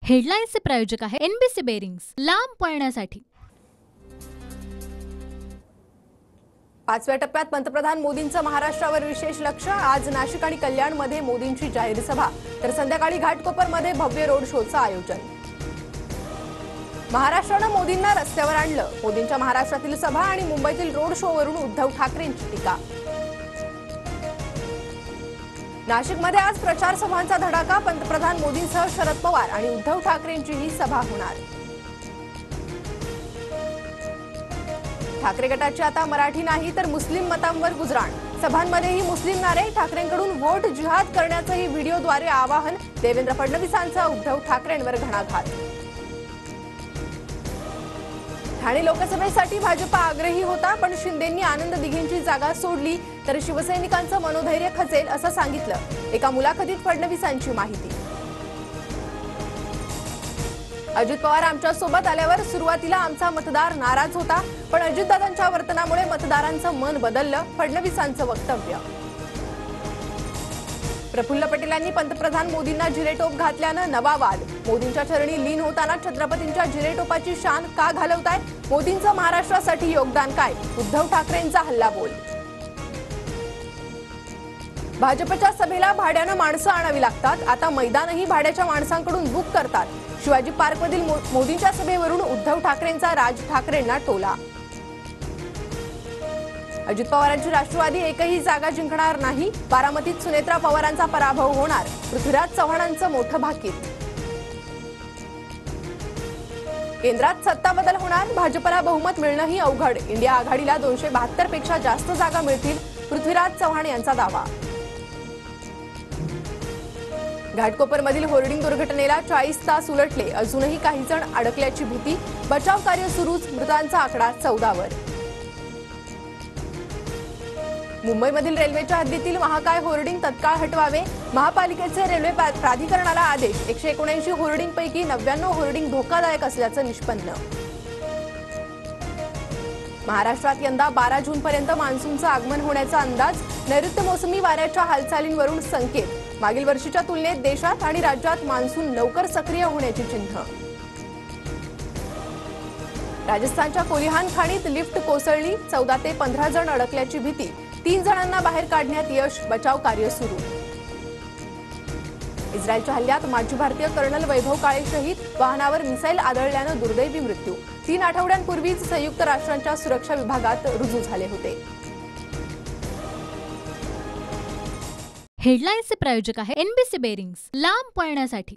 हेडलाईन्सचे प्रायोजक आहे NBC bearings, लांब पळण्यासाठी। 5व्या टप्प्यात पंतप्रधान मोदींचं महाराष्ट्रावर विशेष लक्ष। आज नाशिक आणि कल्याणमध्ये मोदींची जाहीर सभा, तर संध्याकाळी घाटकोपरमध्ये भव्य रोड शोचं आयोजन। महाराष्ट्रानं मोदींना रस्त्यावर आणलं, मोदींच्या महाराष्ट्रातील सभा आणि मुंबईतील रोड शोवरून उद्धव ठाकरेंची टीका। नाशिकमध्ये आज प्रचार सभांचा धडाका, पंतप्रधान मोदींसह शरद पवार आणि उद्धव ठाकरेंचीही सभा होणार। ठाकरे गटाची आता मराठी नाही तर मुस्लिम मतांवर गुजराण, सभांमध्येही मुस्लिम नारे, ठाकरेंकडून व्होट जिहाद करण्याचंही व्हिडिओद्वारे आवाहन, देवेंद्र फडणवीसांचा उद्धव ठाकरेंवर घणाघात। ठाणे लोकसभेसाठी भाजपा आग्रही होता, पण शिंदेंनी आनंद दिघेंची जागा सोडली तर शिवसैनिकांचं मनोधैर्य खचेल असं सांगितलं। एका मुलाखतीत फडणवीसांची माहिती। अजित पवार आमच्या सोबत आल्यावर सुरुवातीला आमचा मतदार नाराज होता, पण अजितदादांच्या वर्तनामुळे मतदारांचं मन बदललं, फडणवीसांचं वक्तव्य। प्रफुल्ल पटेलांनी पंतप्रधान मोदींना जिलेटोप घातल्यानं नवा वाद, मोदींच्या चरणी लीन होताना छत्रपतींच्या जिलेटोपाची शान का घालवताय, मोदींचं महाराष्ट्रासाठी योगदान काय, उद्धव ठाकरेंचा हल्लाबोल। भाजपच्या सभेला भाड्यानं माणसं आणावी लागतात, आता मैदानही भाड्याच्या माणसांकडून बुक करतात। शिवाजी पार्कमधील मोदींच्या सभेवरून उद्धव ठाकरेंचा राज ठाकरेंना टोला। अजित पवारांची राष्ट्रवादी एकही जागा जिंकणार नाही, बारामतीत सुनेत्रा पवारांचा पराभव होणार, पृथ्वीराज चव्हाणांचं मोठं भाकीत। केंद्रात सत्ता बदल होणार, भाजपला बहुमत मिळणंही अवघड, इंडिया आघाडीला 272 पेक्षा जास्त जागा मिळतील, पृथ्वीराज चव्हाण यांचा दावा। घाटकोपरमधील होर्डिंग दुर्घटनेला 40 तास उलटले, अजूनही काही जण अडकल्याची भीती, बचाव कार्य सुरूच, मृतांचा आकडा 14 वर। मुंबईमधील रेल्वेच्या हद्दीतील महाकाय होर्डिंग तत्काळ हटवावे, महापालिकेचे रेल्वे प्राधिकरणाला आदेश, 179 होर्डिंगपैकी 99 होर्डिंग धोकादायक असल्याचं निष्पन्न। महाराष्ट्रात यंदा 12 जूनपर्यंत मान्सूनचं आगमन होण्याचा अंदाज, नैऋत्य मोसमी वाऱ्याच्या हालचालींवरून संकेत, मागील वर्षीच्या तुलनेत देशात आणि राज्यात मान्सून लवकर सक्रिय होण्याची चिन्ह। राजस्थानच्या कोलिहान खाणीत लिफ्ट कोसळली, 14 ते 15 जण अडकल्याची भीती, 3 जणांना बाहेर काढण्यात यश, बचाव कार्य सुरू। इस्रायलच्या हल्ल्यात माजी भारतीय कर्नल वैभव काळे शहीद, वाहनावर मिसाईल आदळल्यानं दुर्दैवी मृत्यू, 3 आठवड्यांपूर्वीच संयुक्त राष्ट्रांच्या सुरक्षा विभागात रुजू झाले होते। हेडलाईन्सचे प्रायोजक आहे एनबीसी बेरिंग्स, लांब पळण्यासाठी।